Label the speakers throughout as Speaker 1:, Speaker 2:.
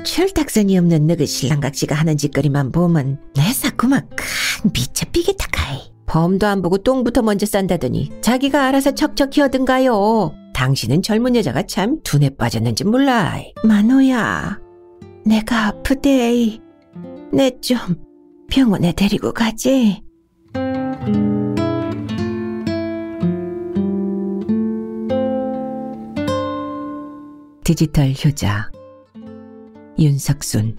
Speaker 1: 철딱선이 없는 너그 신랑각시가 하는 짓거리만 보면 내 사쿠만 큰 미쳐삐겠다카이. 범도 안 보고 똥부터 먼저 싼다더니 자기가 알아서 척척히 하든가요. 당신은 젊은 여자가 참 둔에 빠졌는지 몰라. 만호야, 내가 아프대. 내 좀 병원에 데리고 가지. 디지털 효자 윤석순.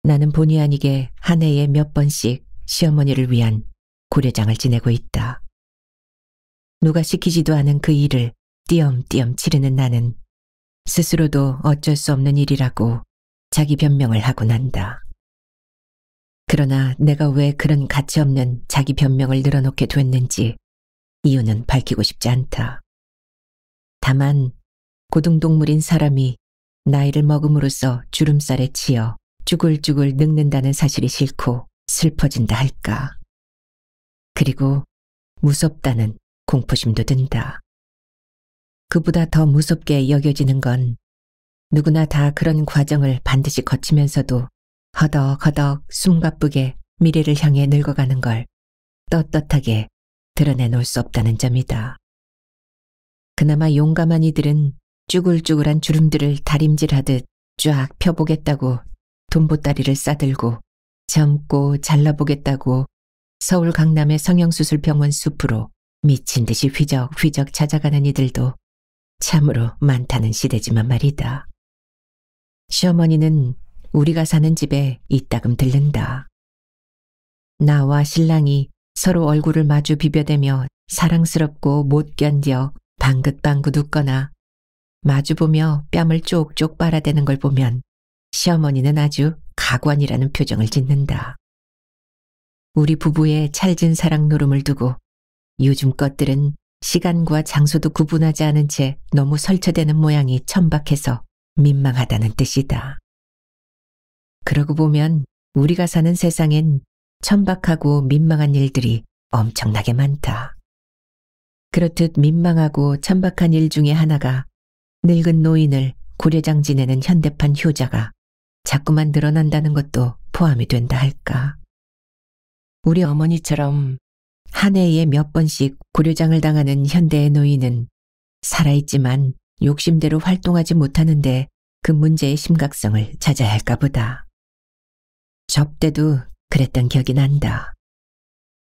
Speaker 1: 나는 본의 아니게 한 해에 몇 번씩 시어머니를 위한 고려장을 지내고 있다. 누가 시키지도 않은 그 일을 띄엄띄엄 치르는 나는 스스로도 어쩔 수 없는 일이라고 자기 변명을 하곤 한다. 그러나 내가 왜 그런 가치없는 자기 변명을 늘어놓게 됐는지 이유는 밝히고 싶지 않다. 다만 고등동물인 사람이 나이를 먹음으로써 주름살에 치여 쭈글쭈글 늙는다는 사실이 싫고 슬퍼진다 할까. 그리고 무섭다는 공포심도 든다. 그보다 더 무섭게 여겨지는 건 누구나 다 그런 과정을 반드시 거치면서도 허덕허덕 숨가쁘게 미래를 향해 늙어가는 걸 떳떳하게 드러내놓을 수 없다는 점이다. 그나마 용감한 이들은 쭈글쭈글한 주름들을 다림질하듯 쫙 펴보겠다고 돈보따리를 싸들고 젊고 잘나보겠다고 서울 강남의 성형수술병원 숲으로 미친 듯이 휘적휘적 찾아가는 이들도 참으로 많다는 시대지만 말이다. 시어머니는 우리가 사는 집에 이따금 들른다. 나와 신랑이 서로 얼굴을 마주 비벼대며 사랑스럽고 못 견뎌 방긋방긋 웃거나 마주보며 뺨을 쪽쪽 빨아대는 걸 보면 시어머니는 아주 가관이라는 표정을 짓는다. 우리 부부의 찰진 사랑 노름을 두고 요즘 것들은 시간과 장소도 구분하지 않은 채 너무 설쳐대는 모양이 천박해서 민망하다는 뜻이다. 그러고 보면 우리가 사는 세상엔 천박하고 민망한 일들이 엄청나게 많다. 그렇듯 민망하고 천박한 일 중에 하나가 늙은 노인을 고려장 지내는 현대판 효자가 자꾸만 늘어난다는 것도 포함이 된다 할까. 우리 어머니처럼 한 해에 몇 번씩 고려장을 당하는 현대의 노인은 살아있지만 욕심대로 활동하지 못하는데 그 문제의 심각성을 찾아야 할까 보다. 접대도 그랬던 기억이 난다.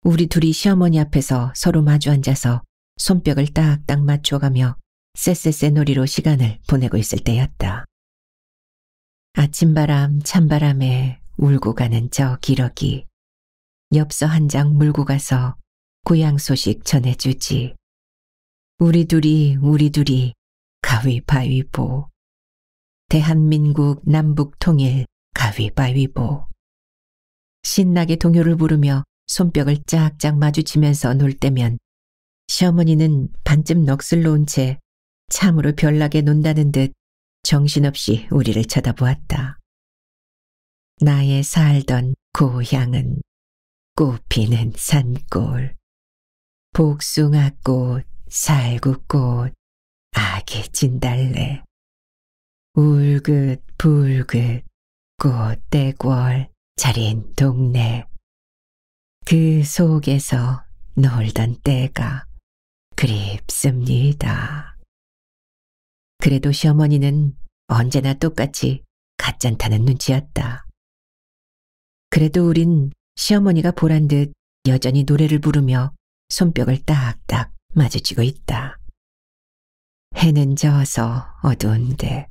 Speaker 1: 우리 둘이 시어머니 앞에서 서로 마주 앉아서 손뼉을 딱딱 맞춰가며 쎄쎄쎄 놀이로 시간을 보내고 있을 때였다. 아침바람 찬바람에 울고 가는 저 기러기. 엽서 한 장 물고 가서 고향 소식 전해주지. 우리 둘이 가위바위보. 대한민국 남북 통일 가위바위보. 신나게 동요를 부르며 손뼉을 짝짝 마주치면서 놀 때면 시어머니는 반쯤 넋을 놓은 채 참으로 별나게 논다는 듯 정신없이 우리를 쳐다보았다. 나의 살던 고향은 꽃피는 산골, 복숭아꽃, 살구꽃, 아기 진달래, 울긋불긋 꽃대궐 차린 동네. 그 속에서 놀던 때가 그립습니다. 그래도 시어머니는 언제나 똑같이 가짠타는 눈치였다. 그래도 우린 시어머니가 보란 듯 여전히 노래를 부르며 손뼉을 딱딱 마주치고 있다. 해는 져서 어두운데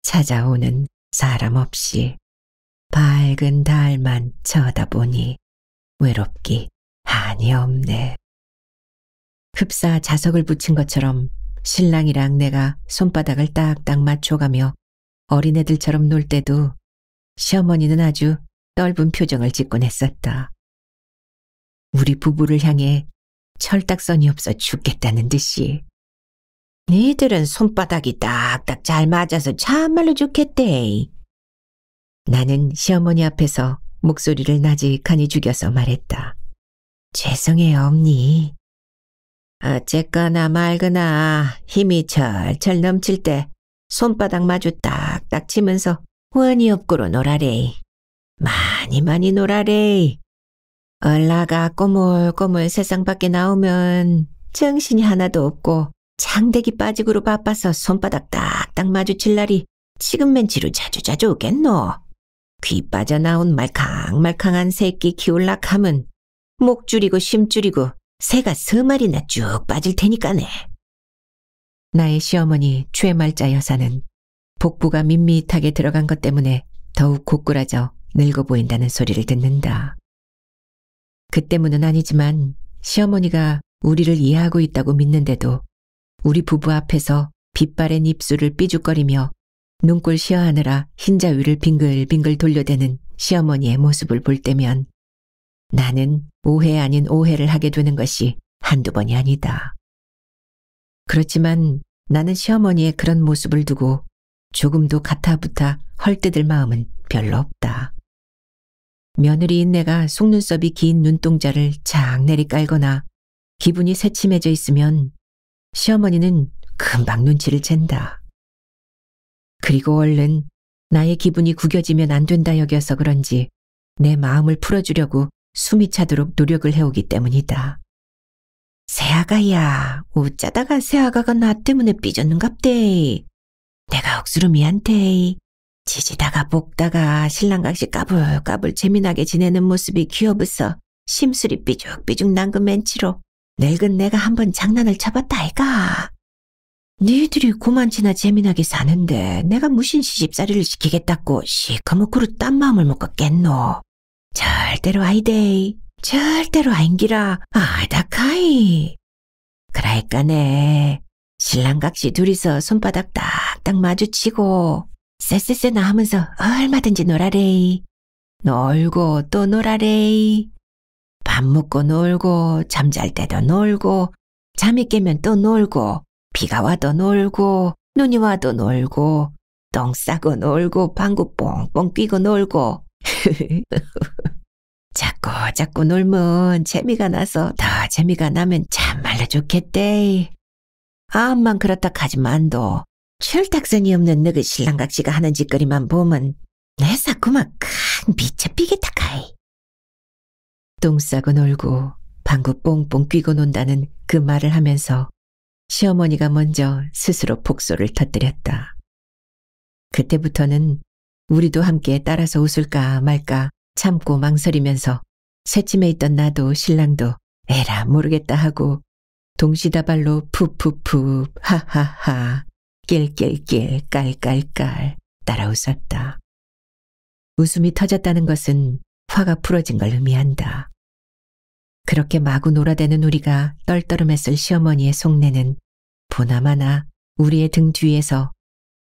Speaker 1: 찾아오는 사람 없이 밝은 달만 쳐다보니 외롭기 한이 없네. 흡사 자석을 붙인 것처럼 신랑이랑 내가 손바닥을 딱딱 맞춰가며 어린애들처럼 놀 때도 시어머니는 아주 떫은 표정을 짓곤 했었다. 우리 부부를 향해 철딱선이 없어 죽겠다는 듯이. 니들은 손바닥이 딱딱 잘 맞아서 참말로 좋겠대. 나는 시어머니 앞에서 목소리를 나직하니 죽여서 말했다. 죄송해요, 엄니. 어쨌거나 말거나 힘이 철철 넘칠 때 손바닥 마주 딱딱 치면서 원이 없고로 놀아래. 많이 많이 놀아래. 얼라가 꼬물꼬물 세상 밖에 나오면 정신이 하나도 없고 장대기 빠지고로 바빠서 손바닥 딱딱 마주칠 날이 지금 맨치로 자주자주 오겠노. 귀 빠져나온 말캉말캉한 새끼 키울락 하면 목 줄이고 심 줄이고 새가 3마리나 쭉 빠질 테니까네. 나의 시어머니 최말자 여사는 복부가 밋밋하게 들어간 것 때문에 더욱 고꾸라져 늙어 보인다는 소리를 듣는다. 그 때문은 아니지만 시어머니가 우리를 이해하고 있다고 믿는데도 우리 부부 앞에서 빛바랜 입술을 삐죽거리며 눈꼴 시어하느라 흰자위를 빙글빙글 돌려대는 시어머니의 모습을 볼 때면 나는 오해 아닌 오해를 하게 되는 것이 한두 번이 아니다. 그렇지만 나는 시어머니의 그런 모습을 두고 조금도 가타부타 헐뜯을 마음은 별로 없다. 며느리인 내가 속눈썹이 긴 눈동자를 장내리 깔거나 기분이 새침해져 있으면 시어머니는 금방 눈치를 챈다. 그리고 얼른 나의 기분이 구겨지면 안 된다 여겨서 그런지 내 마음을 풀어주려고 숨이 차도록 노력을 해오기 때문이다. 새아가야, 어쩌다가 새아가가 나 때문에 삐졌는갑대. 내가 억수로 미안대. 지지다가 볶다가 신랑각시 까불까불 재미나게 지내는 모습이 귀여워서 심술이 삐죽삐죽 난 그 멘치로 늙은 내가 한번 장난을 쳐봤다 아이가. 니들이 고만치나 재미나게 사는데 내가 무슨 시집살이를 시키겠다고 시커멓고로 딴 마음을 먹었겠노. 절대로 아이데이. 절대로 아인기라. 아다카이. 그라이까네. 신랑각시 둘이서 손바닥 딱딱 마주치고 쎄쎄쎄나 하면서 얼마든지 놀아레이. 놀고 또 놀아레이. 밥 먹고 놀고 잠잘 때도 놀고 잠이 깨면 또 놀고 비가 와도 놀고 눈이 와도 놀고 똥 싸고 놀고 방구 뽕뽕 끼고 놀고 자꾸 놀면 재미가 나서 더 재미가 나면 참말로 좋겠대. 암만 그렇다 하지만도 철딱선이 없는 너그 신랑각시가 하는 짓거리만 보면 내 사쿠만 큰 미쳐 삐겠다 카이. 똥 싸고 놀고 방구 뽕뽕 끼고 논다는 그 말을 하면서 시어머니가 먼저 스스로 폭소를 터뜨렸다. 그때부터는 우리도 함께 따라서 웃을까 말까 참고 망설이면서 새침해 있던 나도 신랑도 에라 모르겠다 하고 동시다발로 푸푸푸 하하하 낄낄낄 깔깔깔 따라 웃었다. 웃음이 터졌다는 것은 화가 풀어진 걸 의미한다. 그렇게 마구 놀아대는 우리가 떨떠름했을 시어머니의 속내는 보나마나 우리의 등 뒤에서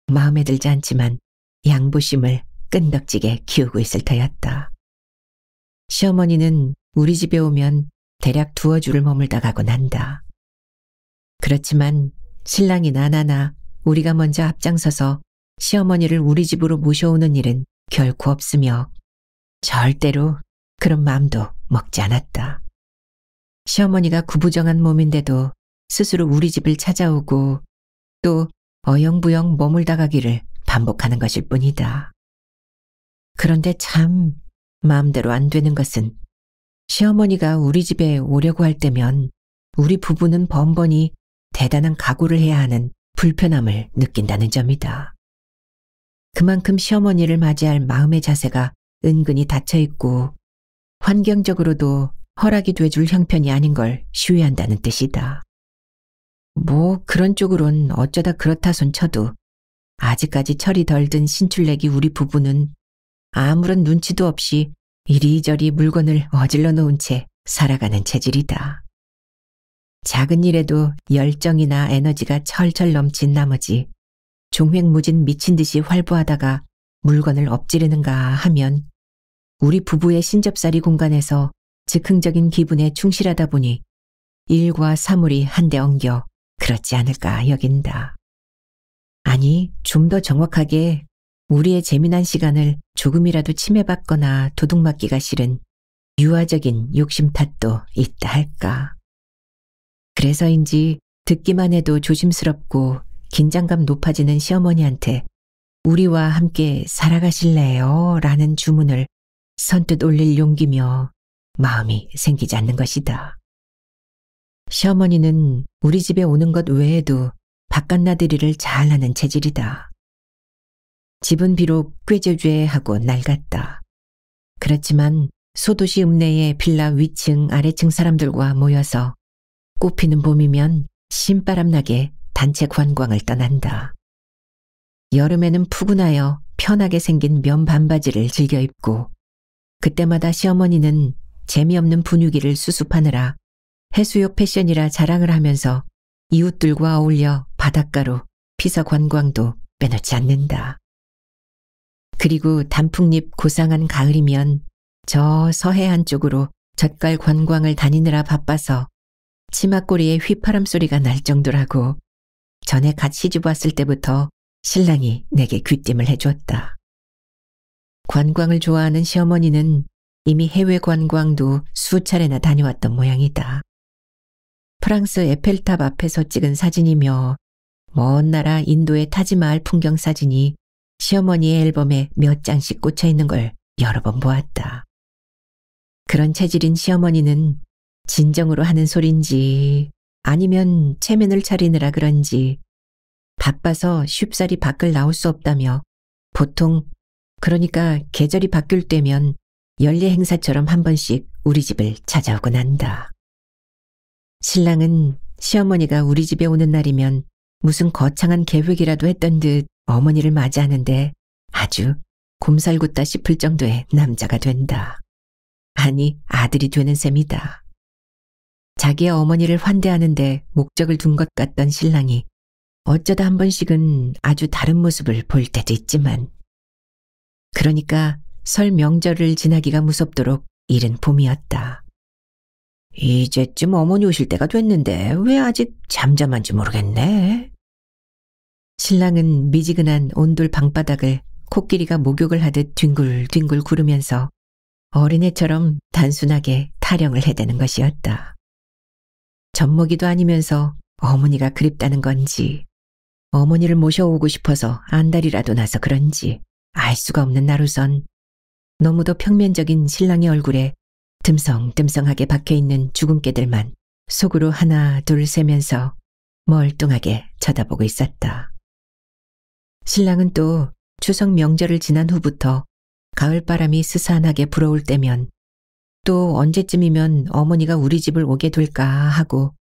Speaker 1: 마음에 들지 않지만 양보심을 끈덕지게 키우고 있을 터였다. 시어머니는 우리 집에 오면 대략 2주를 머물다 가곤 한다. 그렇지만 신랑이나 나나 우리가 먼저 앞장서서 시어머니를 우리 집으로 모셔오는 일은 결코 없으며 절대로 그런 마음도 먹지 않았다. 시어머니가 구부정한 몸인데도 스스로 우리 집을 찾아오고 또 어영부영 머물다 가기를 반복하는 것일 뿐이다. 그런데 참 마음대로 안 되는 것은 시어머니가 우리 집에 오려고 할 때면 우리 부부는 번번이 대단한 각오를 해야 하는 불편함을 느낀다는 점이다. 그만큼 시어머니를 맞이할 마음의 자세가 은근히 닫혀있고 환경적으로도 허락이 돼줄 형편이 아닌 걸 시위한다는 뜻이다. 뭐 그런 쪽으론 어쩌다 그렇다 손 쳐도 아직까지 철이 덜 든 신출내기 우리 부부는 아무런 눈치도 없이 이리저리 물건을 어질러 놓은 채 살아가는 체질이다. 작은 일에도 열정이나 에너지가 철철 넘친 나머지 종횡무진 미친 듯이 활보하다가 물건을 엎지르는가 하면 우리 부부의 신접살이 공간에서 즉흥적인 기분에 충실하다 보니 일과 사물이 한데 엉겨 그렇지 않을까 여긴다. 아니, 좀 더 정확하게 우리의 재미난 시간을 조금이라도 침해받거나 도둑맞기가 싫은 유아적인 욕심 탓도 있다 할까. 그래서인지 듣기만 해도 조심스럽고 긴장감 높아지는 시어머니한테 우리와 함께 살아가실래요? 라는 주문을 선뜻 올릴 용기며 마음이 생기지 않는 것이다. 시어머니는 우리 집에 오는 것 외에도 바깥나들이를 잘하는 체질이다. 집은 비록 꾀죄죄하고 낡았다. 그렇지만 소도시 읍내의 빌라 위층 아래층 사람들과 모여서 꽃피는 봄이면 신바람나게 단체 관광을 떠난다. 여름에는 푸근하여 편하게 생긴 면 반바지를 즐겨 입고 그때마다 시어머니는 재미없는 분위기를 수습하느라 해수욕 패션이라 자랑을 하면서 이웃들과 어울려 바닷가로 피서 관광도 빼놓지 않는다. 그리고 단풍잎 고상한 가을이면 저 서해안 쪽으로 젓갈 관광을 다니느라 바빠서 치맛꼬리에 휘파람 소리가 날 정도라고 전에 갓 시집 왔을 때부터 신랑이 내게 귀띔을 해줬다. 관광을 좋아하는 시어머니는 이미 해외 관광도 수차례나 다녀왔던 모양이다. 프랑스 에펠탑 앞에서 찍은 사진이며 먼 나라 인도의 타지마할 풍경 사진이 시어머니의 앨범에 몇 장씩 꽂혀 있는 걸 여러 번 보았다. 그런 체질인 시어머니는 진정으로 하는 소린지 아니면 체면을 차리느라 그런지 바빠서 쉽사리 밖을 나올 수 없다며 보통 그러니까 계절이 바뀔 때면 연례 행사처럼 한 번씩 우리 집을 찾아오곤 한다. 신랑은 시어머니가 우리 집에 오는 날이면 무슨 거창한 계획이라도 했던 듯 어머니를 맞이하는데 아주 곰살궂다 싶을 정도의 남자가 된다. 아니, 아들이 되는 셈이다. 자기의 어머니를 환대하는데 목적을 둔 것 같던 신랑이 어쩌다 한 번씩은 아주 다른 모습을 볼 때도 있지만 그러니까 설 명절을 지나기가 무섭도록 이른 봄이었다. 이제쯤 어머니 오실 때가 됐는데 왜 아직 잠잠한지 모르겠네. 신랑은 미지근한 온돌 방바닥을 코끼리가 목욕을 하듯 뒹굴뒹굴 구르면서 어린애처럼 단순하게 타령을 해대는 것이었다. 젖먹이도 아니면서 어머니가 그립다는 건지 어머니를 모셔오고 싶어서 안달이라도 나서 그런지 알 수가 없는 나로선 너무도 평면적인 신랑의 얼굴에 듬성듬성하게 박혀있는 주근깨들만 속으로 하나 둘 세면서 멀뚱하게 쳐다보고 있었다. 신랑은 또 추석 명절을 지난 후부터 가을바람이 스산하게 불어올 때면 또 언제쯤이면 어머니가 우리 집을 오게 될까 하고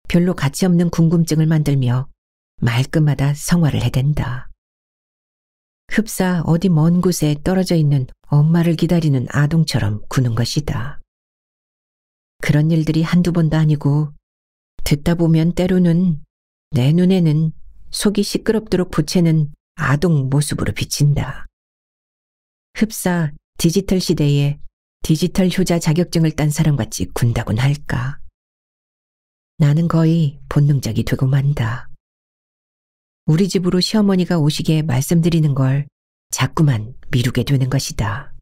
Speaker 1: 별로 가치 없는 궁금증을 만들며 말끝마다 성화를 해댄다. 흡사 어디 먼 곳에 떨어져 있는 엄마를 기다리는 아동처럼 구는 것이다. 그런 일들이 한두 번도 아니고 듣다 보면 때로는 내 눈에는 속이 시끄럽도록 보채는 아동 모습으로 비친다. 흡사 디지털 시대에 디지털 효자 자격증을 딴 사람같이 군다곤 할까. 나는 거의 본능적이 되고 만다. 우리 집으로 시어머니가 오시게 말씀드리는 걸 자꾸만 미루게 되는 것이다.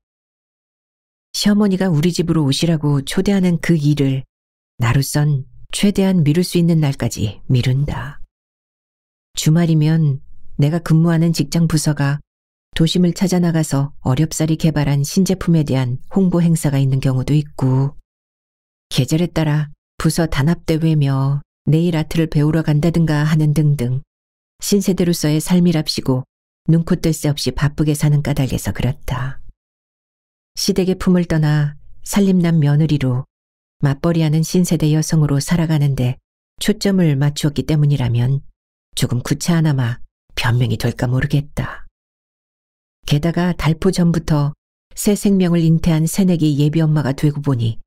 Speaker 1: 시어머니가 우리 집으로 오시라고 초대하는 그 일을 나로선 최대한 미룰 수 있는 날까지 미룬다. 주말이면 내가 근무하는 직장 부서가 도심을 찾아 나가서 어렵사리 개발한 신제품에 대한 홍보 행사가 있는 경우도 있고 계절에 따라 부서 단합대회며 네일 아트를 배우러 간다든가 하는 등등 신세대로서의 삶이랍시고 눈코 뜰 새 없이 바쁘게 사는 까닭에서 그렇다. 시댁의 품을 떠나 살림남 며느리로 맞벌이하는 신세대 여성으로 살아가는데 초점을 맞추었기 때문이라면 조금 구차하나마 변명이 될까 모르겠다. 게다가 달포 전부터 새 생명을 잉태한 새내기 예비 엄마가 되고 보니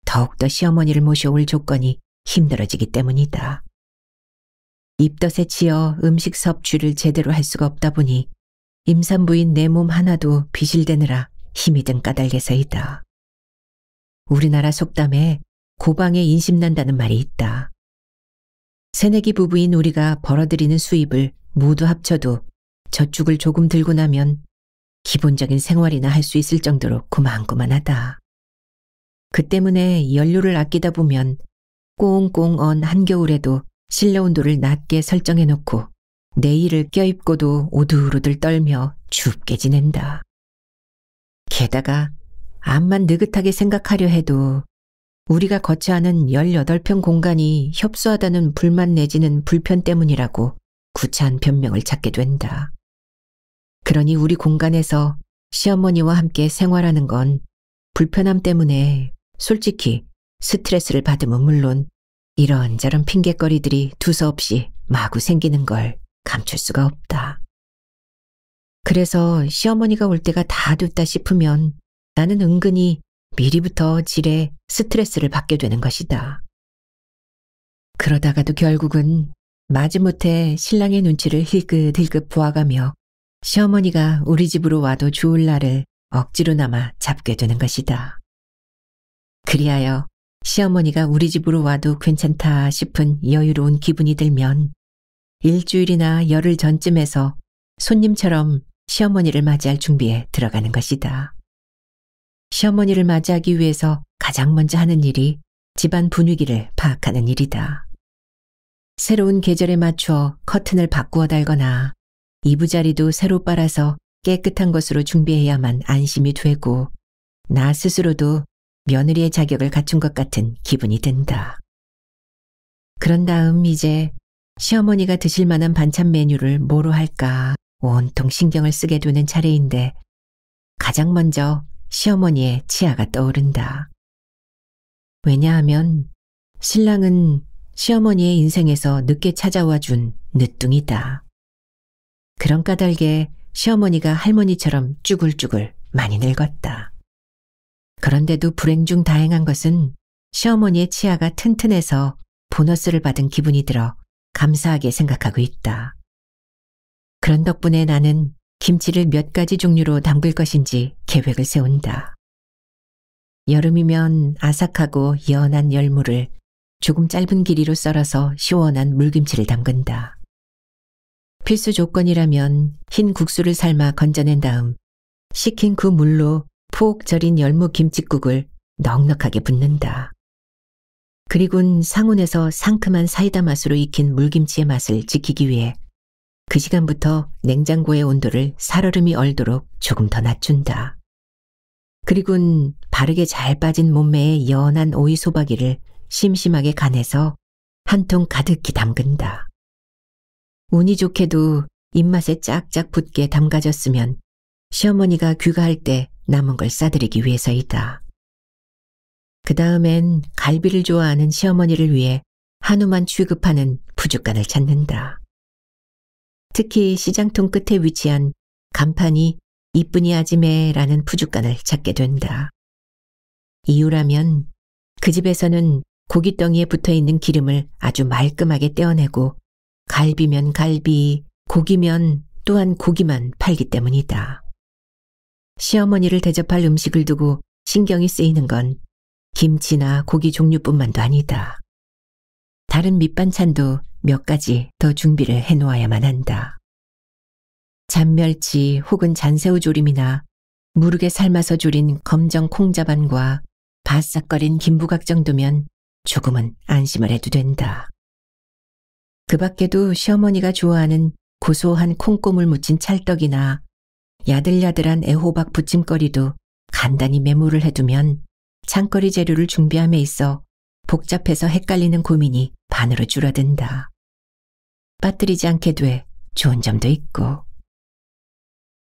Speaker 1: 더욱더 시어머니를 모셔올 조건이 힘들어지기 때문이다. 입덧에 치여 음식 섭취를 제대로 할 수가 없다 보니 임산부인 내 몸 하나도 비실대느라 힘이 든 까닭에서이다. 우리나라 속담에 고방에 인심난다는 말이 있다. 새내기 부부인 우리가 벌어들이는 수입을 모두 합쳐도 젖죽을 조금 들고 나면 기본적인 생활이나 할 수 있을 정도로 고만고만하다. 그 때문에 연료를 아끼다 보면 꽁꽁 언 한겨울에도 실내 온도를 낮게 설정해놓고 내일을 껴입고도 오들오들 떨며 춥게 지낸다. 게다가 암만 느긋하게 생각하려 해도 우리가 거처하는 18평 공간이 협소하다는 불만 내지는 불편 때문이라고 구차한 변명을 찾게 된다. 그러니 우리 공간에서 시어머니와 함께 생활하는 건 불편함 때문에 솔직히 스트레스를 받으면 물론 이런저런 핑곗거리들이 두서없이 마구 생기는 걸 감출 수가 없다. 그래서 시어머니가 올 때가 다 됐다 싶으면 나는 은근히 미리부터 질에 스트레스를 받게 되는 것이다. 그러다가도 결국은 마지못해 신랑의 눈치를 힐끗힐끗 보아가며 시어머니가 우리 집으로 와도 좋을 날을 억지로나마 잡게 되는 것이다. 그리하여 시어머니가 우리 집으로 와도 괜찮다 싶은 여유로운 기분이 들면 일주일이나 열흘 전쯤에서 손님처럼 시어머니를 맞이할 준비에 들어가는 것이다. 시어머니를 맞이하기 위해서 가장 먼저 하는 일이 집안 분위기를 파악하는 일이다. 새로운 계절에 맞춰 커튼을 바꾸어 달거나 이부자리도 새로 빨아서 깨끗한 것으로 준비해야만 안심이 되고 나 스스로도 며느리의 자격을 갖춘 것 같은 기분이 든다. 그런 다음 이제 시어머니가 드실 만한 반찬 메뉴를 뭐로 할까 온통 신경을 쓰게 되는 차례인데 가장 먼저 시어머니의 치아가 떠오른다. 왜냐하면 신랑은 시어머니의 인생에서 늦게 찾아와 준 늦둥이다. 그런 까닭에 시어머니가 할머니처럼 쭈글쭈글 많이 늙었다. 그런데도 불행 중 다행한 것은 시어머니의 치아가 튼튼해서 보너스를 받은 기분이 들어 감사하게 생각하고 있다. 그런 덕분에 나는 김치를 몇 가지 종류로 담글 것인지 계획을 세운다. 여름이면 아삭하고 연한 열무를 조금 짧은 길이로 썰어서 시원한 물김치를 담근다. 필수 조건이라면 흰 국수를 삶아 건져낸 다음 식힌 그 물로 푹 절인 열무 김칫국을 넉넉하게 붓는다. 그리곤 상온에서 상큼한 사이다 맛으로 익힌 물김치의 맛을 지키기 위해 그 시간부터 냉장고의 온도를 살얼음이 얼도록 조금 더 낮춘다. 그리곤 바르게 잘 빠진 몸매의 연한 오이 소박이를 심심하게 간해서 한 통 가득히 담근다. 운이 좋게도 입맛에 짝짝 붙게 담가졌으면 시어머니가 귀가할 때 남은 걸 싸드리기 위해서이다. 그 다음엔 갈비를 좋아하는 시어머니를 위해 한우만 취급하는 푸주간을 찾는다. 특히 시장통 끝에 위치한 간판이 이쁘니 아지매라는 푸주간을 찾게 된다. 이유라면 그 집에서는 고깃덩이에 붙어있는 기름을 아주 말끔하게 떼어내고 갈비면 갈비, 고기면 또한 고기만 팔기 때문이다. 시어머니를 대접할 음식을 두고 신경이 쓰이는 건 김치나 고기 종류뿐만도 아니다. 다른 밑반찬도 몇 가지 더 준비를 해놓아야만 한다. 잔멸치 혹은 잔새우 조림이나 무르게 삶아서 졸인 검정 콩자반과 바싹거린 김부각 정도면 조금은 안심을 해도 된다. 그 밖에도 시어머니가 좋아하는 고소한 콩고물 묻힌 찰떡이나 야들야들한 애호박 부침거리도 간단히 메모를 해두면 장거리 재료를 준비함에 있어 복잡해서 헷갈리는 고민이 반으로 줄어든다. 빠뜨리지 않게 돼 좋은 점도 있고.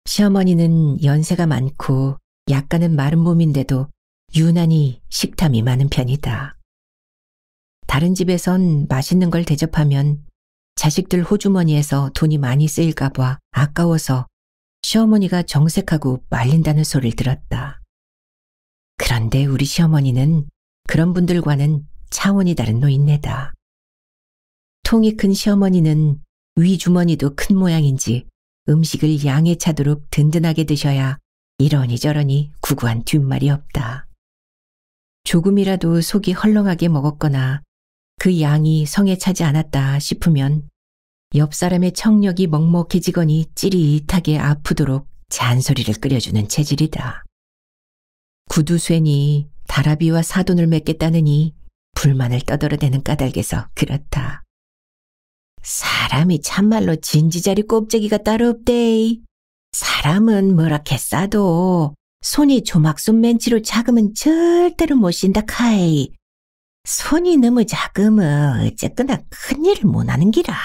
Speaker 1: 시어머니는 연세가 많고 약간은 마른 몸인데도 유난히 식탐이 많은 편이다. 다른 집에선 맛있는 걸 대접하면 자식들 호주머니에서 돈이 많이 쓰일까 봐 아까워서 시어머니가 정색하고 말린다는 소리를 들었다. 그런데 우리 시어머니는 그런 분들과는 차원이 다른 노인네다. 통이 큰 시어머니는 위 주머니도 큰 모양인지 음식을 양에 차도록 든든하게 드셔야 이러니 저러니 구구한 뒷말이 없다. 조금이라도 속이 헐렁하게 먹었거나 그 양이 성에 차지 않았다 싶으면 옆 사람의 청력이 먹먹해지거니 찌릿하게 아프도록 잔소리를 끓여주는 체질이다. 구두쇠니 다라비와 사돈을 맺겠다느니 불만을 떠들어대는 까닭에서 그렇다. 사람이 참말로 진지자리 꼽재기가 따로 없대. 사람은 뭐라캐 싸도 손이 조막손 맨치로 작으면 절대로 못 쉰다 카이. 손이 너무 작으면 어쨌거나 큰일을 못하는 기라.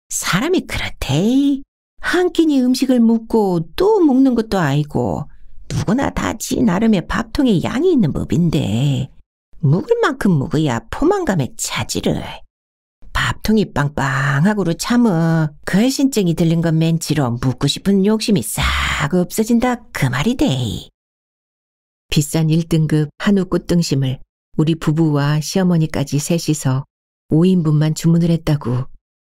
Speaker 1: 사람이 그렇대. 한 끼니 음식을 묵고 또 먹는 것도 아니고 누구나 다 지 나름의 밥통에 양이 있는 법인데 묵을 만큼 먹어야 포만감에 차지를. 밥통이 빵빵하고로 참어 걸신증이 들린 건 맨치로 묵고 싶은 욕심이 싹 없어진다 그 말이대. 비싼 1등급 한우 꽃등심을 우리 부부와 시어머니까지 셋이서 5인분만 주문을 했다고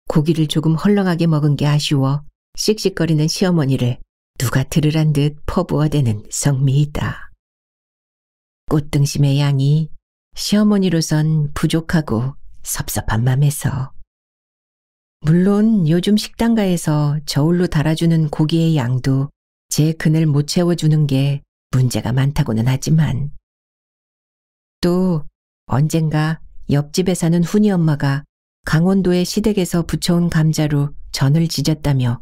Speaker 1: 고기를 조금 헐렁하게 먹은 게 아쉬워 씩씩거리는 시어머니를 누가 들으란 듯 퍼부어대는 성미이다. 꽃등심의 양이 시어머니로선 부족하고 섭섭한 맘에서. 물론 요즘 식당가에서 저울로 달아주는 고기의 양도 제 근을 못 채워주는 게 문제가 많다고는 하지만 또 언젠가 옆집에 사는 훈이 엄마가 강원도의 시댁에서 부쳐온 감자로 전을 지졌다며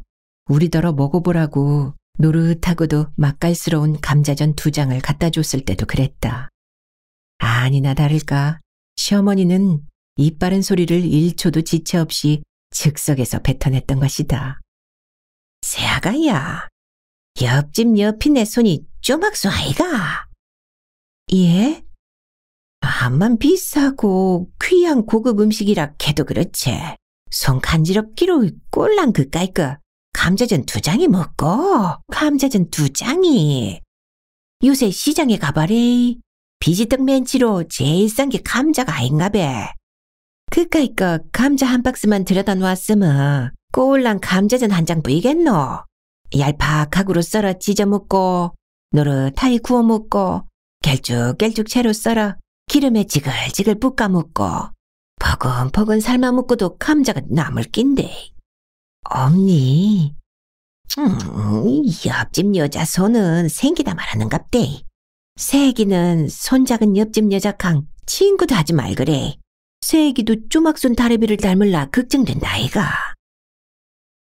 Speaker 1: 우리더러 먹어보라고 노릇하고도 맛깔스러운 감자전 2장을 갖다 줬을 때도 그랬다. 아니나 다를까 시어머니는 입 바른 소리를 1초도 지체 없이 즉석에서 뱉어냈던 것이다. 새아가야, 옆집 옆이네 손이 쪼막소 아이가? 예? 암만 비싸고 귀한 고급 음식이라 해도 그렇지. 손 간지럽기로 꼴랑 그까이 거 감자전 2장이 먹고 감자전 2장이. 요새 시장에 가봐래. 비지떡 멘치로 제일 싼 게 감자가 아닌가배. 그까이 거 감자 한 박스만 들여다 놓았으면 꼴랑 감자전 1장 보이겠노. 얄팍하고로 썰어 찢어 먹고 노릇하게 구워 먹고 갤쭉갤쭉 채로 썰어 기름에 지글지글 볶아 먹고 버근버근 삶아 먹고도 감자가 남을 낀데. 없니? 옆집 여자 손은 생기다 말하는갑대. 새애기는 손작은 옆집 여자강 친구도 하지 말그래. 새애기도 쪼막손 다래비를 닮을라 걱정된다 아이가.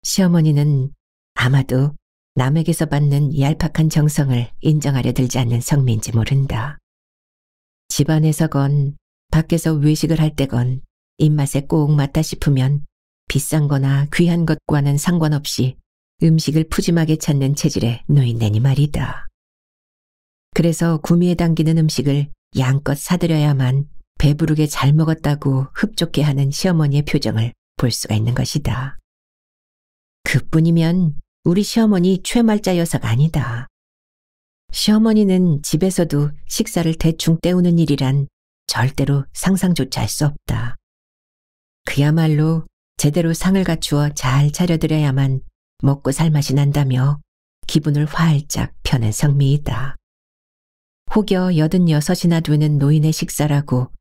Speaker 1: 시어머니는 아마도 남에게서 받는 얄팍한 정성을 인정하려 들지 않는 성미인지 모른다. 집안에서건 밖에서 외식을 할 때건 입맛에 꼭 맞다 싶으면 비싼 거나 귀한 것과는 상관없이 음식을 푸짐하게 찾는 체질의 노인네니 말이다. 그래서 구미에 당기는 음식을 양껏 사들여야만 배부르게 잘 먹었다고 흡족해 하는 시어머니의 표정을 볼 수가 있는 것이다. 그뿐이면 우리 시어머니 최말자 여사가 아니다. 시어머니는 집에서도 식사를 대충 때우는 일이란 절대로 상상조차 할 수 없다. 그야말로 제대로 상을 갖추어 잘 차려드려야만 먹고 살 맛이 난다며 기분을 활짝 펴는 성미이다. 혹여 86이나 되는 노인의 식사라고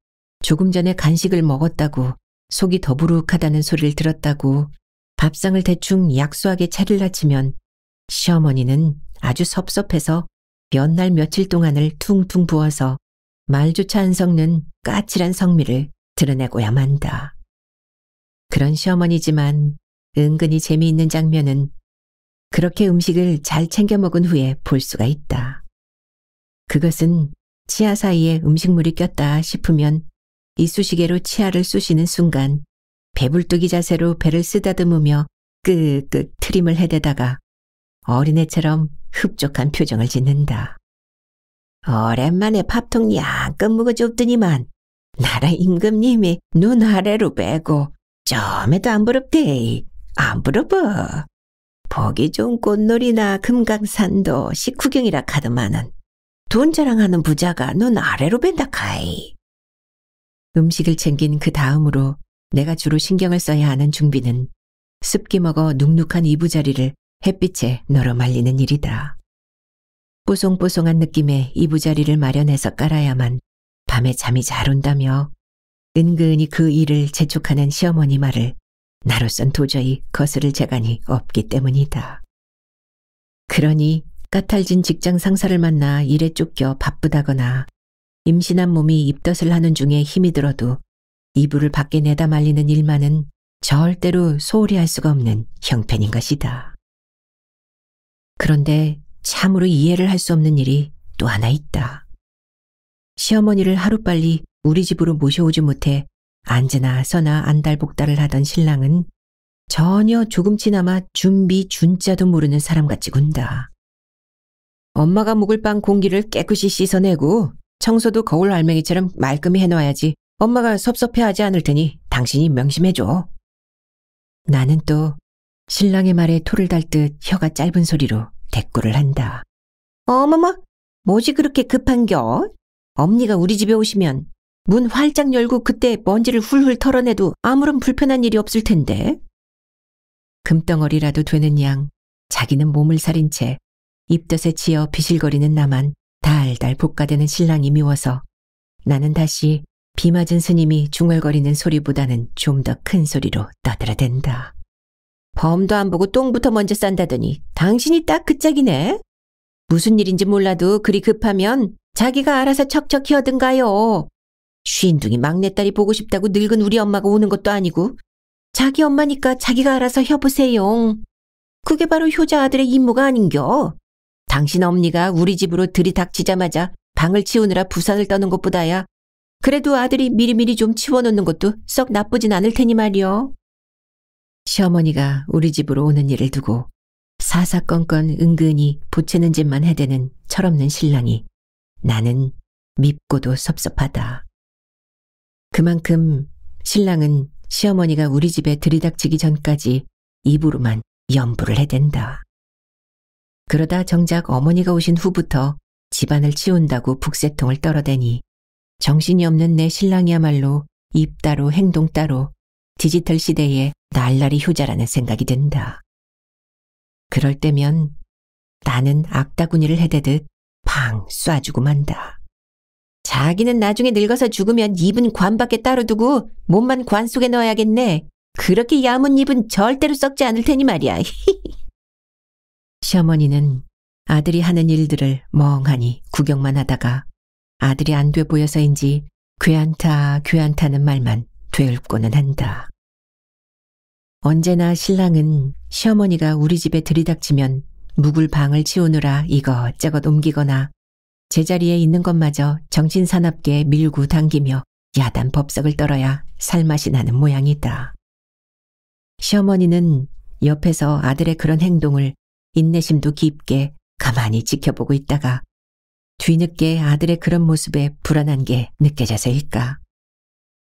Speaker 1: 조금 전에 간식을 먹었다고 속이 더부룩하다는 소리를 들었다고 밥상을 대충 약소하게 차릴라 치면 시어머니는 아주 섭섭해서 몇 날 며칠 동안을 퉁퉁 부어서 말조차 안 섞는 까칠한 성미를 드러내고야 만다. 그런 시어머니지만 은근히 재미있는 장면은 그렇게 음식을 잘 챙겨 먹은 후에 볼 수가 있다. 그것은 치아 사이에 음식물이 꼈다 싶으면 이쑤시개로 치아를 쑤시는 순간 배불뚝이 자세로 배를 쓰다듬으며 끄끄 트림을 해대다가 어린애처럼 흡족한 표정을 짓는다. 오랜만에 밥통 양껏 먹어줬더니만 나라 임금님이 눈 아래로 빼고 좀에도 안 부럽대. 안 부러워. 보기 좋은 꽃놀이나 금강산도 식후경이라 카더만은 돈 자랑하는 부자가 눈 아래로 뺀다 카이. 음식을 챙긴 그 다음으로 내가 주로 신경을 써야 하는 중비는 습기 먹어 눅눅한 이부자리를 햇빛에 널어 말리는 일이다. 뽀송뽀송한 느낌의 이부자리를 마련해서 깔아야만 밤에 잠이 잘 온다며 은근히 그 일을 재촉하는 시어머니 말을 나로선 도저히 거스를 재간이 없기 때문이다. 그러니 까탈진 직장 상사를 만나 일에 쫓겨 바쁘다거나 임신한 몸이 입덧을 하는 중에 힘이 들어도 이불을 밖에 내다 말리는 일만은 절대로 소홀히 할 수가 없는 형편인 것이다. 그런데 참으로 이해를 할 수 없는 일이 또 하나 있다. 시어머니를 하루빨리 우리 집으로 모셔오지 못해 앉으나 서나 안달복달을 하던 신랑은 전혀 조금치나마 준비 준자도 모르는 사람같이 군다. 엄마가 묵을 방 공기를 깨끗이 씻어내고 청소도 거울 알맹이처럼 말끔히 해놔야지 엄마가 섭섭해하지 않을 테니 당신이 명심해줘. 나는 또 신랑의 말에 토를 달듯 혀가 짧은 소리로 대꾸를 한다. 어머머, 뭐지 그렇게 급한겨? 엄니가 우리 집에 오시면 문 활짝 열고 그때 먼지를 훌훌 털어내도 아무런 불편한 일이 없을 텐데. 금덩어리라도 되는 양 자기는 몸을 사린 채 입덧에 치여 비실거리는 나만 달달 볶아대는 신랑이 미워서 나는 다시 비 맞은 스님이 중얼거리는 소리보다는 좀 더 큰 소리로 떠들어댄다. 범도 안 보고 똥부터 먼저 싼다더니 당신이 딱 그 짝이네. 무슨 일인지 몰라도 그리 급하면 자기가 알아서 척척 히어든가요. 쉰둥이 막내딸이 보고 싶다고 늙은 우리 엄마가 오는 것도 아니고 자기 엄마니까 자기가 알아서 혀보세요. 그게 바로 효자 아들의 임무가 아닌겨. 당신 엄니가 우리 집으로 들이닥치자마자 방을 치우느라 부산을 떠는 것보다야 그래도 아들이 미리미리 좀 치워놓는 것도 썩 나쁘진 않을 테니 말이요. 시어머니가 우리 집으로 오는 일을 두고 사사건건 은근히 보채는 짓만 해대는 철없는 신랑이 나는 밉고도 섭섭하다. 그만큼 신랑은 시어머니가 우리 집에 들이닥치기 전까지 입으로만 염불을 해댄다. 그러다 정작 어머니가 오신 후부터 집안을 치운다고 북새통을 떨어대니 정신이 없는 내 신랑이야말로 입 따로 행동 따로 디지털 시대에 날라리 효자라는 생각이 든다. 그럴 때면 나는 악다구니를 해대듯 팡 쏴주고 만다. 자기는 나중에 늙어서 죽으면 입은 관 밖에 따로 두고 몸만 관 속에 넣어야겠네. 그렇게 야문 입은 절대로 썩지 않을 테니 말이야. 시어머니는 아들이 하는 일들을 멍하니 구경만 하다가 아들이 안 돼 보여서인지 괜찮다는 말만 되읊고는 한다. 언제나 신랑은 시어머니가 우리 집에 들이닥치면 묵을 방을 치우느라 이것저것 옮기거나 제자리에 있는 것마저 정신사납게 밀고 당기며 야단 법석을 떨어야 살맛이 나는 모양이다. 시어머니는 옆에서 아들의 그런 행동을 인내심도 깊게 가만히 지켜보고 있다가 뒤늦게 아들의 그런 모습에 불안한 게 느껴져서일까.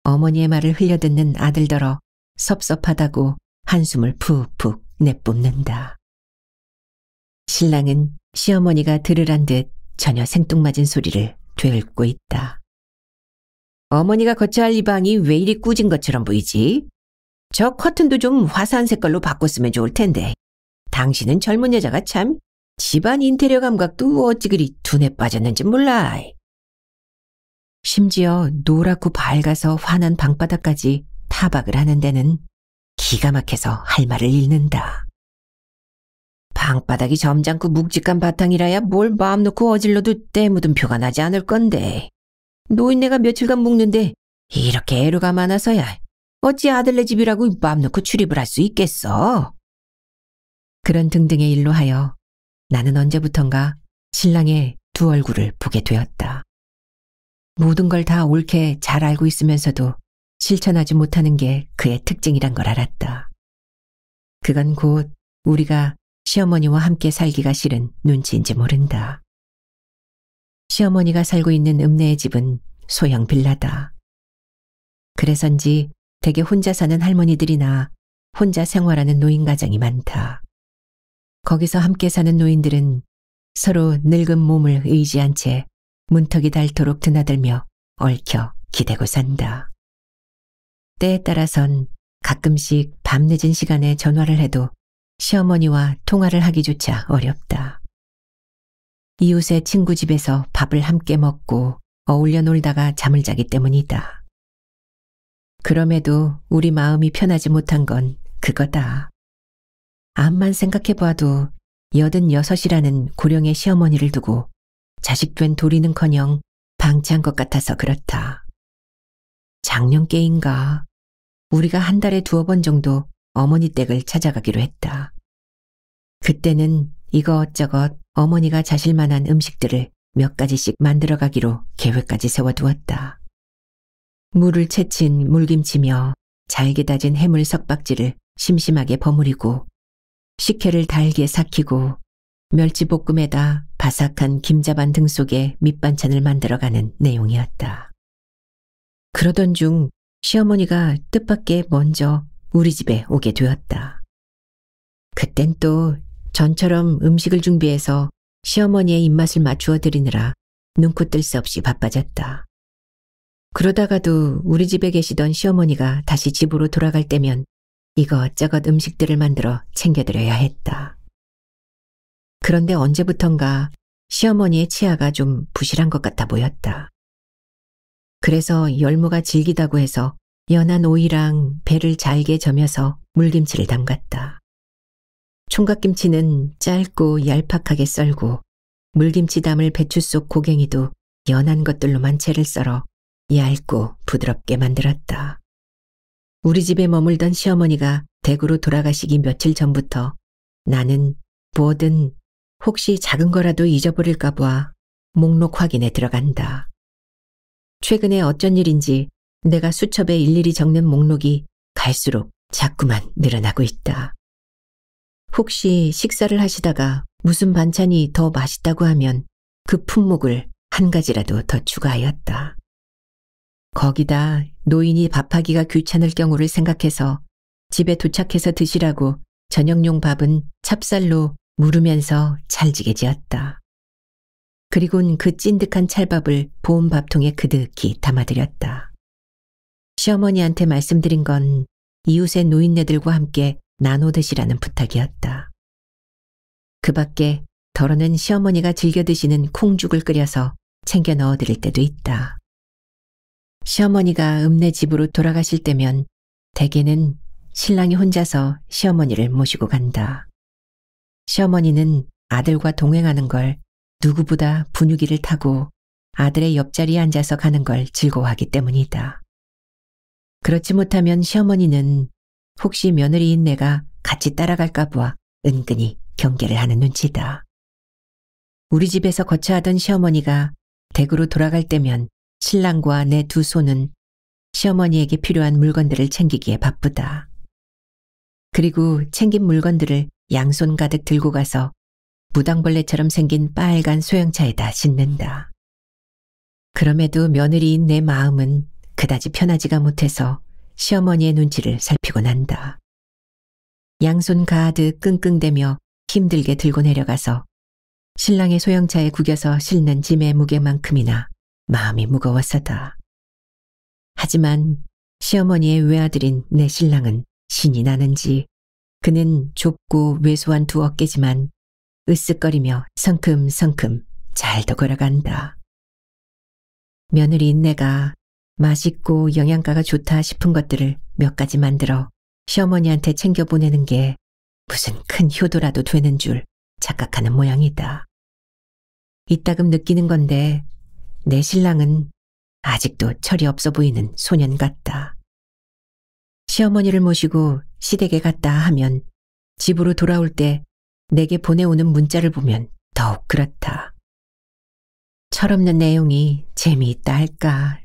Speaker 1: 어머니의 말을 흘려듣는 아들더러 섭섭하다고 한숨을 푹푹 내뿜는다. 신랑은 시어머니가 들으란 듯 전혀 생뚱맞은 소리를 되읊고 있다. 어머니가 거쳐야 할 이 방이 왜 이리 꾸진 것처럼 보이지? 저 커튼도 좀 화사한 색깔로 바꿨으면 좋을 텐데. 당신은 젊은 여자가 참 집안 인테리어 감각도 어찌 그리 둔에 빠졌는지 몰라. 심지어 노랗고 밝아서 환한 방바닥까지 타박을 하는 데는 기가 막혀서 할 말을 잃는다. 방바닥이 점잖고 묵직한 바탕이라야 뭘 마음 놓고 어질러도 때 묻은 표가 나지 않을 건데. 노인네가 며칠간 묵는데 이렇게 애로가 많아서야 어찌 아들네 집이라고 마음 놓고 출입을 할 수 있겠어. 그런 등등의 일로 하여 나는 언제부턴가 신랑의 두 얼굴을 보게 되었다. 모든 걸 다 옳게 잘 알고 있으면서도 실천하지 못하는 게 그의 특징이란 걸 알았다. 그건 곧 우리가 시어머니와 함께 살기가 싫은 눈치인지 모른다. 시어머니가 살고 있는 읍내의 집은 소형 빌라다. 그래서인지 대개 혼자 사는 할머니들이나 혼자 생활하는 노인 가정이 많다. 거기서 함께 사는 노인들은 서로 늙은 몸을 의지한 채 문턱이 닳도록 드나들며 얽혀 기대고 산다. 때에 따라선 가끔씩 밤늦은 시간에 전화를 해도 시어머니와 통화를 하기조차 어렵다. 이웃의 친구 집에서 밥을 함께 먹고 어울려 놀다가 잠을 자기 때문이다. 그럼에도 우리 마음이 편하지 못한 건 그거다. 암만 생각해봐도 86이라는 고령의 시어머니를 두고 자식된 도리는커녕 방치한 것 같아서 그렇다. 작년께인가 우리가 한 달에 2번 정도 어머니 댁을 찾아가기로 했다. 그때는 이것저것 어머니가 자실 만한 음식들을 몇 가지씩 만들어가기로 계획까지 세워두었다. 물을 채친 물김치며 잘게 다진 해물 석박지를 심심하게 버무리고 식혜를 달게 삭히고 멸치볶음에다 바삭한 김자반 등 속에 밑반찬을 만들어가는 내용이었다. 그러던 중 시어머니가 뜻밖의 먼저 우리 집에 오게 되었다. 그땐 또 전처럼 음식을 준비해서 시어머니의 입맛을 맞추어 드리느라 눈코 뜰 새 없이 바빠졌다. 그러다가도 우리 집에 계시던 시어머니가 다시 집으로 돌아갈 때면 이것저것 음식들을 만들어 챙겨드려야 했다. 그런데 언제부턴가 시어머니의 치아가 좀 부실한 것 같아 보였다. 그래서 열무가 질기다고 해서 연한 오이랑 배를 잘게 저며서 물김치를 담갔다. 총각김치는 짧고 얄팍하게 썰고 물김치 담을 배추 속 고갱이도 연한 것들로만 채를 썰어 얇고 부드럽게 만들었다. 우리 집에 머물던 시어머니가 댁으로 돌아가시기 며칠 전부터 나는 뭐든 혹시 작은 거라도 잊어버릴까 봐 목록 확인에 들어간다. 최근에 어쩐 일인지 내가 수첩에 일일이 적는 목록이 갈수록 자꾸만 늘어나고 있다. 혹시 식사를 하시다가 무슨 반찬이 더 맛있다고 하면 그 품목을 한 가지라도 더 추가하였다. 거기다 노인이 밥하기가 귀찮을 경우를 생각해서 집에 도착해서 드시라고 저녁용 밥은 찹쌀로 무르면서 찰지게 지었다. 그리곤 그 찐득한 찰밥을 보온 밥통에 그득히 담아드렸다. 시어머니한테 말씀드린 건 이웃의 노인네들과 함께 나눠 드시라는 부탁이었다. 그 밖에 덜어는 시어머니가 즐겨 드시는 콩죽을 끓여서 챙겨 넣어드릴 때도 있다. 시어머니가 읍내 집으로 돌아가실 때면 대개는 신랑이 혼자서 시어머니를 모시고 간다. 시어머니는 아들과 동행하는 걸 누구보다 분유기를 타고 아들의 옆자리에 앉아서 가는 걸 즐거워하기 때문이다. 그렇지 못하면 시어머니는 혹시 며느리인 내가 같이 따라갈까 봐 은근히 경계를 하는 눈치다. 우리 집에서 거처하던 시어머니가 댁으로 돌아갈 때면 신랑과 내 2손은 시어머니에게 필요한 물건들을 챙기기에 바쁘다. 그리고 챙긴 물건들을 양손 가득 들고 가서 무당벌레처럼 생긴 빨간 소형차에다 싣는다. 그럼에도 며느리인 내 마음은 그다지 편하지가 못해서 시어머니의 눈치를 살피곤 한다. 양손 가득 끙끙대며 힘들게 들고 내려가서 신랑의 소형차에 구겨서 실는 짐의 무게만큼이나 마음이 무거웠어다. 하지만 시어머니의 외아들인 내 신랑은 신이 나는지 그는 좁고 왜소한 2 어깨지만 으쓱거리며 성큼성큼 잘도 걸어간다. 며느리인 내가 맛있고 영양가가 좋다 싶은 것들을 몇 가지 만들어 시어머니한테 챙겨보내는 게 무슨 큰 효도라도 되는 줄 착각하는 모양이다. 이따금 느끼는 건데 내 신랑은 아직도 철이 없어 보이는 소년 같다. 시어머니를 모시고 시댁에 갔다 하면 집으로 돌아올 때 내게 보내오는 문자를 보면 더욱 그렇다. 철없는 내용이 재미있다 할까,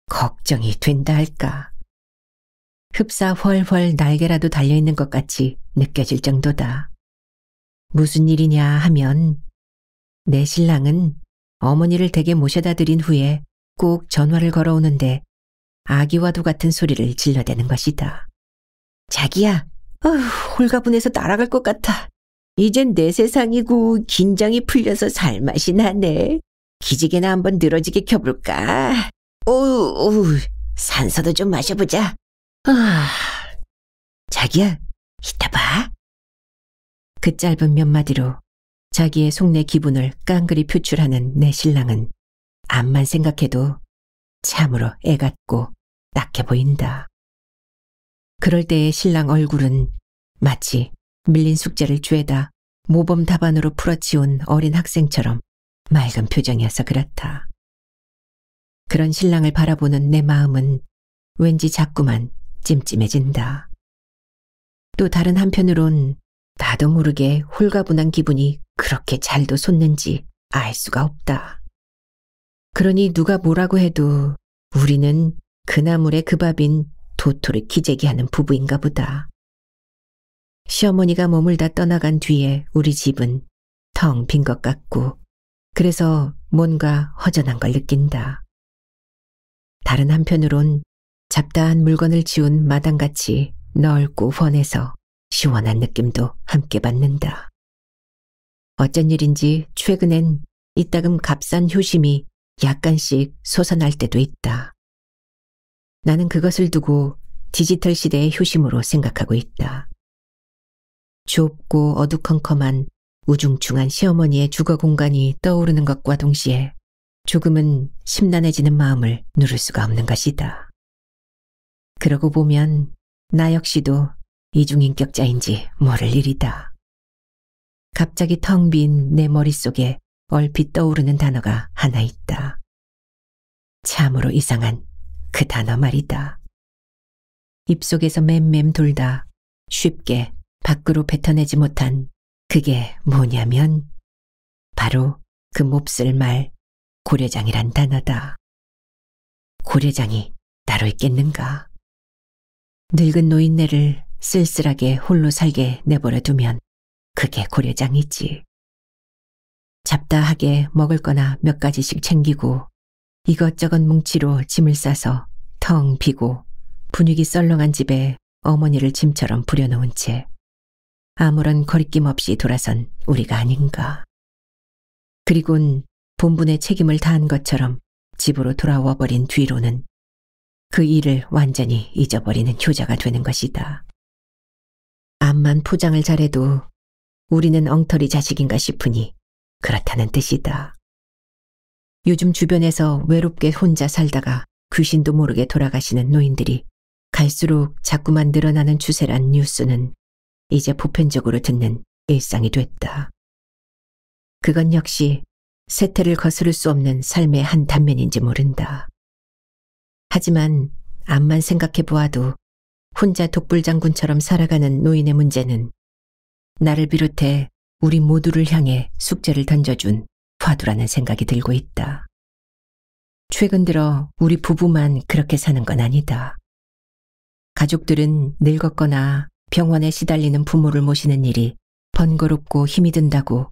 Speaker 1: 걱정이 된다 할까. 흡사 훨훨 날개라도 달려있는 것 같이 느껴질 정도다. 무슨 일이냐 하면 내 신랑은 어머니를 댁에 모셔다 드린 후에 꼭 전화를 걸어오는데 아기와도 같은 소리를 질러대는 것이다. 자기야, 홀가분해서 날아갈 것 같아. 이젠 내 세상이고 긴장이 풀려서 살맛이 나네. 기지개나 한번 늘어지게 켜볼까? 오우, 산소도 좀 마셔보자. 자기야, 이따 봐. 그 짧은 몇 마디로 자기의 속내 기분을 깡그리 표출하는 내 신랑은 암만 생각해도 참으로 애 같고 딱해 보인다. 그럴 때의 신랑 얼굴은 마치 밀린 숙제를 죄다 모범 답안으로 풀어치운 어린 학생처럼 맑은 표정이어서 그렇다. 그런 신랑을 바라보는 내 마음은 왠지 자꾸만 찜찜해진다. 또 다른 한편으론 나도 모르게 홀가분한 기분이 그렇게 잘도 솟는지 알 수가 없다. 그러니 누가 뭐라고 해도 우리는 그 나물의 그 밥인 도토리 기재기 하는 부부인가 보다. 시어머니가 머물다 떠나간 뒤에 우리 집은 텅 빈 것 같고 그래서 뭔가 허전한 걸 느낀다. 다른 한편으론 잡다한 물건을 치운 마당같이 넓고 훤해서 시원한 느낌도 함께 받는다. 어쩐 일인지 최근엔 이따금 값싼 효심이 약간씩 솟아날 때도 있다. 나는 그것을 두고 디지털 시대의 효심으로 생각하고 있다. 좁고 어두컴컴한 우중충한 시어머니의 주거 공간이 떠오르는 것과 동시에 조금은 심란해지는 마음을 누를 수가 없는 것이다. 그러고 보면 나 역시도 이중인격자인지 모를 일이다. 갑자기 텅 빈 내 머릿속에 얼핏 떠오르는 단어가 하나 있다. 참으로 이상한 그 단어 말이다. 입속에서 맴맴 돌다 쉽게 밖으로 뱉어내지 못한 그게 뭐냐면 바로 그 몹쓸 말 고려장이란 단어다. 고려장이 따로 있겠는가? 늙은 노인네를 쓸쓸하게 홀로 살게 내버려 두면 그게 고려장이지. 잡다하게 먹을 거나 몇 가지씩 챙기고 이것저것 뭉치로 짐을 싸서 텅 비고 분위기 썰렁한 집에 어머니를 짐처럼 부려놓은 채 아무런 거리낌 없이 돌아선 우리가 아닌가. 그리곤 본분의 책임을 다한 것처럼 집으로 돌아와 버린 뒤로는 그 일을 완전히 잊어버리는 효자가 되는 것이다. 암만 포장을 잘해도 우리는 엉터리 자식인가 싶으니 그렇다는 뜻이다. 요즘 주변에서 외롭게 혼자 살다가 귀신도 모르게 돌아가시는 노인들이 갈수록 자꾸만 늘어나는 추세란 뉴스는 이제 보편적으로 듣는 일상이 됐다. 그건 역시 세태를 거스를 수 없는 삶의 한 단면인지 모른다. 하지만 암만 생각해 보아도 혼자 독불장군처럼 살아가는 노인의 문제는 나를 비롯해 우리 모두를 향해 숙제를 던져준 화두라는 생각이 들고 있다. 최근 들어 우리 부부만 그렇게 사는 건 아니다. 가족들은 늙었거나 병원에 시달리는 부모를 모시는 일이 번거롭고 힘이 든다고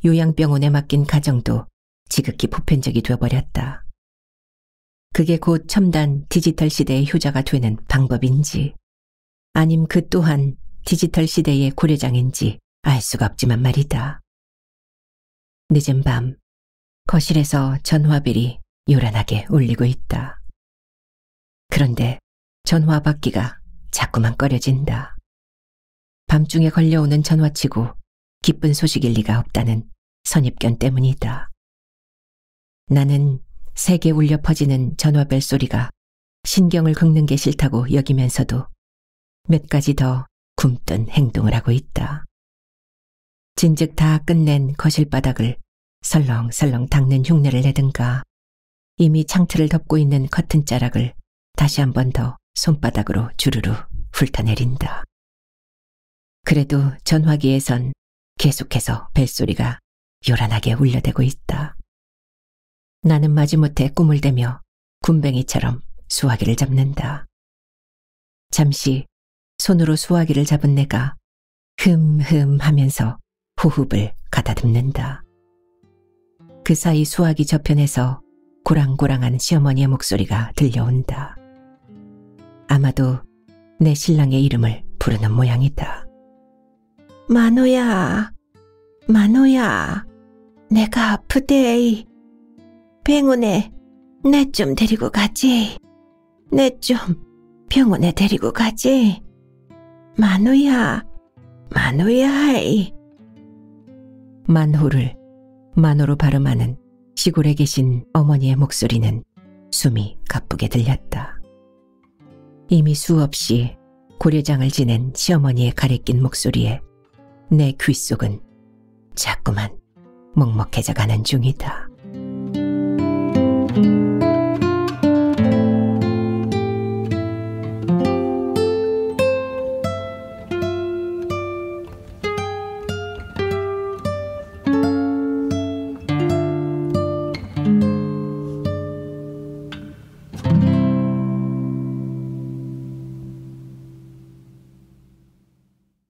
Speaker 1: 요양병원에 맡긴 가정도 지극히 보편적이 되어버렸다. 그게 곧 첨단 디지털 시대의 효자가 되는 방법인지 아님 그 또한 디지털 시대의 고려장인지 알 수가 없지만 말이다. 늦은 밤 거실에서 전화벨이 요란하게 울리고 있다. 그런데 전화 받기가 자꾸만 꺼려진다. 밤중에 걸려오는 전화치고 기쁜 소식일 리가 없다는 선입견 때문이다. 나는 세게 울려 퍼지는 전화벨 소리가 신경을 긁는 게 싫다고 여기면서도 몇 가지 더 굼뜬 행동을 하고 있다. 진즉 다 끝낸 거실 바닥을 설렁설렁 닦는 흉내를 내든가 이미 창틀을 덮고 있는 커튼 자락을 다시 한 번 더 손바닥으로 주르르 훑어내린다. 그래도 전화기에선 계속해서 벨소리가 요란하게 울려대고 있다. 나는 마지못해 꿈을 대며 군뱅이처럼 수화기를 잡는다. 잠시 손으로 수화기를 잡은 내가 흠흠 하면서 호흡을 가다듬는다. 그 사이 수화기 저편에서 고랑고랑한 시어머니의 목소리가 들려온다. 아마도 내 신랑의 이름을 부르는 모양이다. 만호야, 만호야, 내가 아프대. 병원에 내 좀 데리고 가지. 내 좀 병원에 데리고 가지. 만호야, 만호야. 만호를 만호로 발음하는 시골에 계신 어머니의 목소리는 숨이 가쁘게 들렸다. 이미 수없이 고려장을 지낸 시어머니의 가래낀 목소리에 내 귓속은 자꾸만 먹먹해져 가는 중이다.